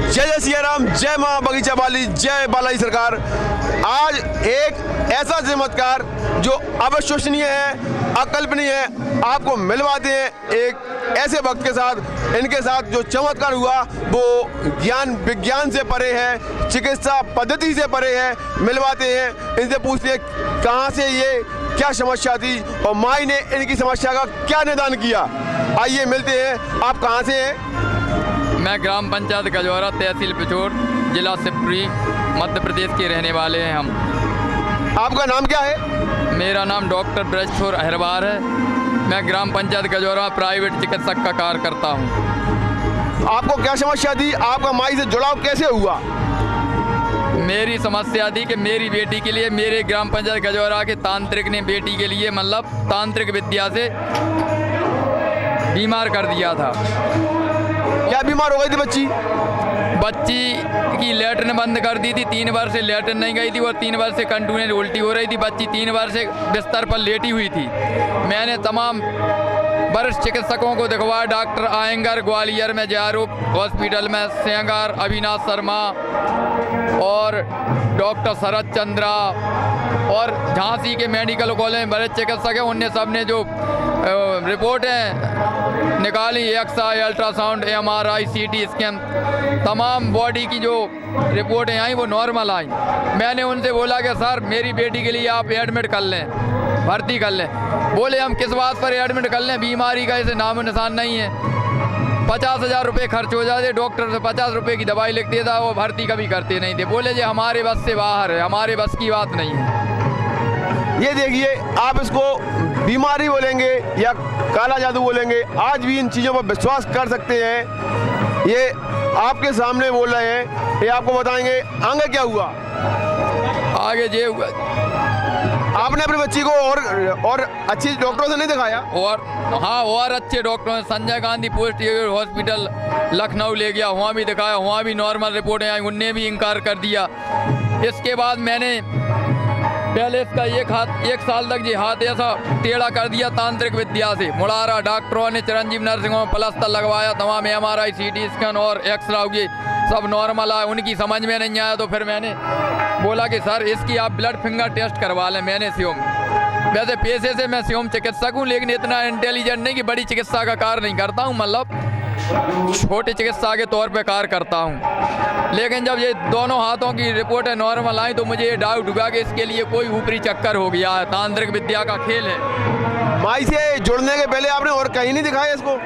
जय जय सिया राम, जय माँ बगीचा वाली, जय बालाजी सरकार। आज एक ऐसा चमत्कार जो अविश्वसनीय है, अकल्पनीय है, आपको मिलवाते हैं एक ऐसे वक्त के साथ। इनके साथ जो चमत्कार हुआ वो ज्ञान विज्ञान से परे है, चिकित्सा पद्धति से परे है। मिलवाते हैं, इनसे पूछते हैं कहाँ से ये क्या समस्या थी और माई ने इनकी समस्या का क्या निदान किया। आइए मिलते हैं। आप कहाँ से हैं? मैं ग्राम पंचायत गजौरा, तहसील पिछोर, जिला शिवपुरी, मध्य प्रदेश के रहने वाले हैं हम। आपका नाम क्या है? मेरा नाम डॉक्टर ब्रजकिशोर अहिरवार है। मैं ग्राम पंचायत गजौरा प्राइवेट चिकित्सक का कार्य करता हूं। आपको क्या समस्या थी? आपका माई से जुड़ाव कैसे हुआ? मेरी समस्या थी कि मेरी बेटी के लिए मेरे ग्राम पंचायत गजौरा के तांत्रिक ने बेटी के लिए मतलब तांत्रिक विद्या से बीमार कर दिया था। क्या बीमार हो गई थी बच्ची? बच्ची की लेटरिन बंद कर दी थी। 3 बार से लेटरिन नहीं गई थी और 3 बार से कंटिन्यू उल्टी हो रही थी। बच्ची 3 बार से बिस्तर पर लेटी हुई थी। मैंने तमाम वरिष्ठ चिकित्सकों को दिखवाया, डॉक्टर आयंगर ग्वालियर में, जारूप हॉस्पिटल में, सेंगार अविनाश शर्मा और डॉक्टर शरद चंद्रा और झांसी के मेडिकल कॉलेज में वरिष्ठ चिकित्सक हैं। उनने सब ने जो रिपोर्टें निकाली, XI, ultrasound, MRI, CT scan, तमाम बॉडी की जो रिपोर्टें आई वो नॉर्मल आई। मैंने उनसे बोला कि सर मेरी बेटी के लिए आप एडमिट कर लें, भर्ती कर लें। बोले हम किस बात पर एडमिट कर लें, बीमारी का ऐसे नामो निशान नहीं है। 50,000 रुपये खर्च हो जाते, डॉक्टर से 50 रुपये की दवाई लिखते था, वो भर्ती कभी करते नहीं थे। बोले जी हमारे बस से बाहर है, हमारे बस की बात नहीं है। ये देखिए, आप इसको बीमारी बोलेंगे या काला जादू बोलेंगे, आज भी इन चीज़ों पर विश्वास कर सकते हैं। ये आपके सामने बोल रहे हैं, ये आपको बताएंगे। आगे क्या हुआ? आगे ये हुआ, आपने अपनी बच्ची को और अच्छी डॉक्टरों से नहीं दिखाया? और हाँ, और अच्छे डॉक्टरों ने संजय गांधी पोस्ट हॉस्पिटल लखनऊ ले गया, वहाँ भी दिखाया, वहाँ भी नॉर्मल रिपोर्टें आई, उनने भी इनकार कर दिया। इसके बाद मैंने पहले इसका एक साल तक ये हाथ ऐसा टेढ़ा कर दिया तांत्रिक विद्या से, मुड़ारा। डॉक्टरों ने चिरंजीव नर्सिंगों में प्लास्टर लगवाया, तमाम एमआरआई, सीटी स्कैन और एक्सरा हुए, सब नॉर्मल आया। उनकी समझ में नहीं आया तो फिर मैंने बोला कि सर इसकी आप ब्लड फिंगर टेस्ट करवा लें। मैंने स्योम, वैसे पेशे से मैं स्योम चिकित्सक हूँ, लेकिन इतना इंटेलिजेंट नहीं कि बड़ी चिकित्सा का कार्य नहीं करता हूँ, मतलब छोटे चिकित्सा के तौर पे कार्य करता हूँ। लेकिन जब ये दोनों हाथों की रिपोर्टें नॉर्मल आई तो मुझे ये डाउट हुआ कि इसके लिए कोई ऊपरी चक्कर हो गया है, तांत्रिक विद्या का खेल है। माई से जुड़ने के पहले आपने और कहीं नहीं दिखाया इसको?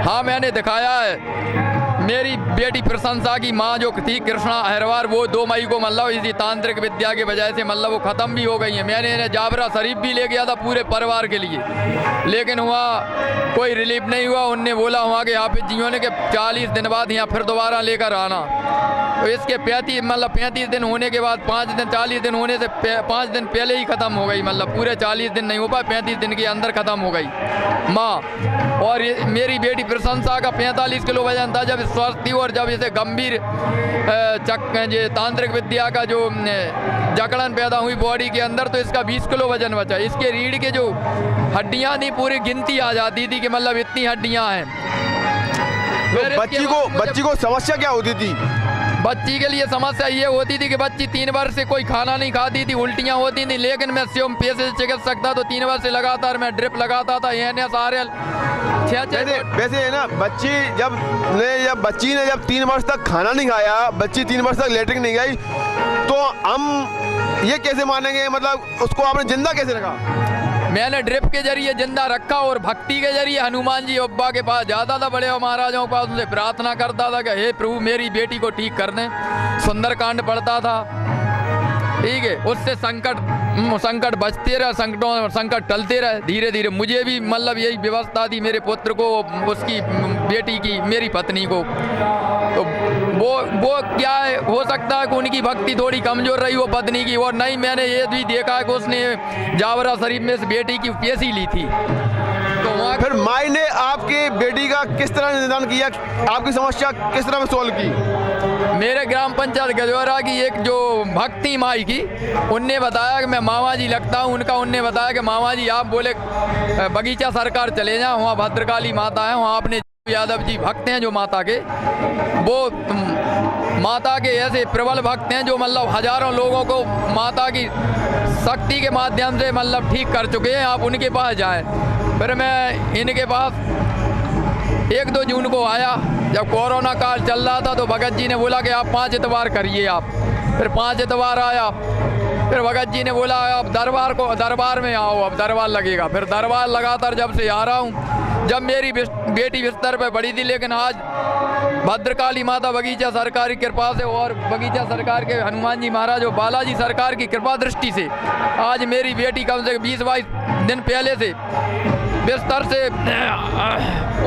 हाँ मैंने दिखाया है। मेरी बेटी प्रशंसा की माँ जो थी कृष्णा अहिरवार, वो 2 मई को मतलब इसी तांत्रिक विद्या की वजह से मतलब वो ख़त्म भी हो गई है। मैंने इन्हें जाबरा शरीफ भी ले गया था पूरे परिवार के लिए, लेकिन वहाँ कोई रिलीफ नहीं हुआ। उनने बोला वहाँ के हाफिज जियों ने कि 40 दिन बाद यहाँ फिर दोबारा लेकर आना। तो इसके 35 दिन होने के बाद 40 दिन होने से 5 दिन पहले ही ख़त्म हो गई, मतलब पूरे 40 दिन नहीं हो पाए, 35 दिन के अंदर ख़त्म हो गई माँ। और मेरी बेटी प्रशंसा का 45 किलो वजन था जब स्वस्थ थी, और जब इसे गंभीर तांत्रिक विद्या का जो जकड़न पैदा हुई बॉडी के अंदर तो इसका 20 किलो वजन बचा। इसके रीढ़ के जो हड्डियाँ थी पूरी गिनती आ जाती थी कि मतलब इतनी हड्डियाँ हैं। तो बच्ची को समस्या क्या होती थी? बच्ची के लिए समस्या ये होती थी कि बच्ची 3 वर्ष से कोई खाना नहीं खाती थी, उल्टियाँ होती थी। लेकिन मैं स्वयं पेशे से चिकित्सक था तो 3 वर्ष से लगातार मैं ड्रिप लगाता था, NSRL। वैसे है ना, बच्ची ने जब 3 वर्ष तक खाना नहीं खाया, बच्ची 3 वर्ष तक लेटरिन नहीं गई, तो हम ये कैसे मानेंगे? मतलब उसको आपने जिंदा कैसे रखा? मैंने ड्रिप के जरिए जिंदा रखा और भक्ति के जरिए हनुमान जी अब्बा के पास जाता था, बड़े महाराजाओं के पास, उनसे प्रार्थना करता था कि हे प्रभु मेरी बेटी को ठीक कर दें। सुंदरकांड पढ़ता था, ठीक है, उससे संकट बचते रहे, संकट टलते रहे धीरे धीरे। मुझे भी मतलब यही व्यवस्था थी, मेरे पुत्र को, उसकी बेटी की, मेरी पत्नी को। तो वो क्या है, हो सकता है कि उनकी भक्ति थोड़ी कमजोर रही हो पत्नी की, और नहीं मैंने ये भी देखा है कि उसने जावरा शरीफ में इस बेटी की पेशी ली थी। तो वहाँ फिर माई ने आपकी बेटी का किस तरह निदान किया, आपकी समस्या किस तरह में सॉल्व की? मेरे ग्राम पंचायत गजौरा की एक जो भक्ति माई की, उनने बताया कि मैं मामा जी लगता हूँ उनका। उनने बताया कि मामा जी आप बोले बगीचा सरकार चले जाओ, वहाँ भद्रकाली माता है, वहाँ आपने यादव जी भक्त हैं जो माता के, वो माता के ऐसे प्रबल भक्त हैं जो मतलब हजारों लोगों को माता की शक्ति के माध्यम से मतलब ठीक कर चुके हैं। आप उनके पास जाएं। फिर मैं इनके पास 1-2 जून को आया, जब कोरोना काल चल रहा था, तो भगत जी ने बोला कि आप 5 इतवार करिए आप। फिर 5 इतवार आया। फिर भगत जी ने बोला आप दरबार में आओ, अब दरबार लगेगा। फिर दरबार लगातार जब से आ रहा हूँ। जब मेरी बेटी बिस्तर पे पड़ी थी, लेकिन आज भद्रकाली माता बगीचा सरकार की कृपा से और बगीचा सरकार के हनुमान जी महाराज और बालाजी सरकार की कृपा दृष्टि से आज मेरी बेटी कम से 20-22 दिन पहले से बिस्तर से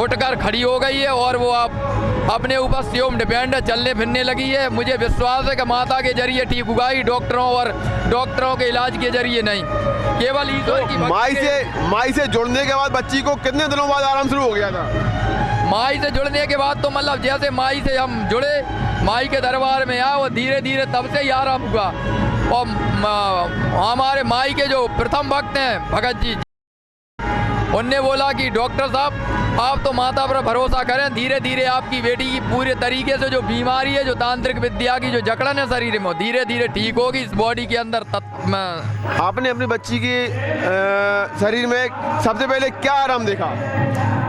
उठकर खड़ी हो गई है और वो आप अपने ऊपर स्वयं डिपेंड चलने फिरने लगी है। मुझे विश्वास है कि माता के जरिए ठीक हुआ ही, डॉक्टरों के इलाज के जरिए नहीं, केवल ईश्वर की माई से जुड़ने के बाद बच्ची को कितने दिनों बाद आराम शुरू हो गया था? माई से जुड़ने के बाद तो मतलब जैसे माई से हम जुड़े, माई के दरबार में आए, वो धीरे धीरे तब से ही आराम हुआ। और हमारे माई के जो प्रथम भक्त हैं भगत जी, उनने बोला कि डॉक्टर साहब आप तो माता पर भरोसा करें, धीरे धीरे आपकी बेटी की पूरे तरीके से जो बीमारी है, जो तांत्रिक विद्या की जो जकड़न है शरीर में, धीरे धीरे ठीक होगी। इस बॉडी के अंदर आपने अपनी बच्ची के शरीर में सबसे पहले क्या आराम देखा?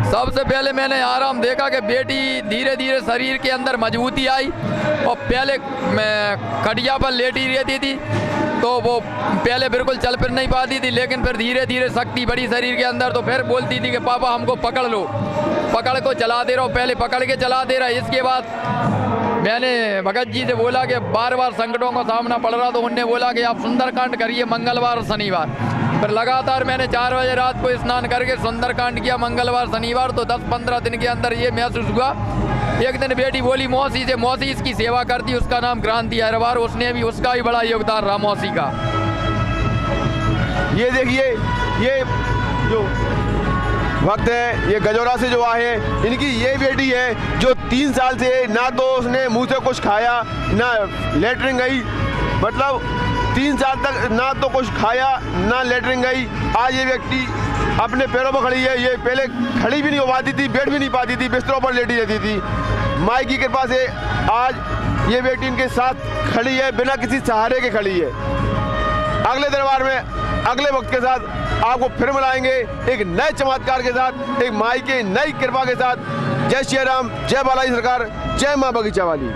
सबसे पहले मैंने आराम देखा कि बेटी धीरे धीरे शरीर के अंदर मजबूती आई। और पहले मैं खटिया पर लेटी रहती थी तो वो पहले बिल्कुल चल फिर नहीं पाती थी, लेकिन फिर धीरे धीरे शक्ति बढ़ी शरीर के अंदर। तो फिर बोलती थी कि पापा हमको पकड़ लो, पकड़ को चला दे रहा हूँ, पहले पकड़ के चला दे रहा। इसके बाद मैंने भगत जी से बोला कि बार बार संकटों का सामना पड़ रहा, तो उनने बोला कि आप सुंदरकांड करिए मंगलवार और शनिवार। फिर लगातार मैंने 4 बजे रात को स्नान करके सुंदरकांड किया मंगलवार शनिवार। तो 10-15 दिन के अंदर ये महसूस हुआ। एक दिन बेटी बोली मौसी से, मौसी इसकी सेवा करती, उसका नाम क्रांति अहरवार, उसने भी उसका भी बड़ा योगदान रहा मौसी का। ये देखिए, ये जो भक्त है, ये गजौरा से जो आए, इनकी ये बेटी है जो 3 साल से ना तो उसने मुंह से कुछ खाया, ना लेटरिन गई, मतलब 3 साल तक ना तो कुछ खाया ना लेटरिन गई। आज ये व्यक्ति अपने पैरों पर खड़ी है। ये पहले खड़ी भी नहीं हो पाती थी, बैठ भी नहीं पाती थी, बिस्तरों पर लेटी रहती थी। माई की कृपा से आज ये बेटी इनके साथ खड़ी है, बिना किसी सहारे के खड़ी है। अगले दरबार में अगले वक्त के साथ आपको फिर मिलाएंगे एक नए चमत्कार के साथ, एक माई के नई कृपा के साथ। जय श्री राम, जय बालाजी सरकार, जय माँ बगीचा वाली।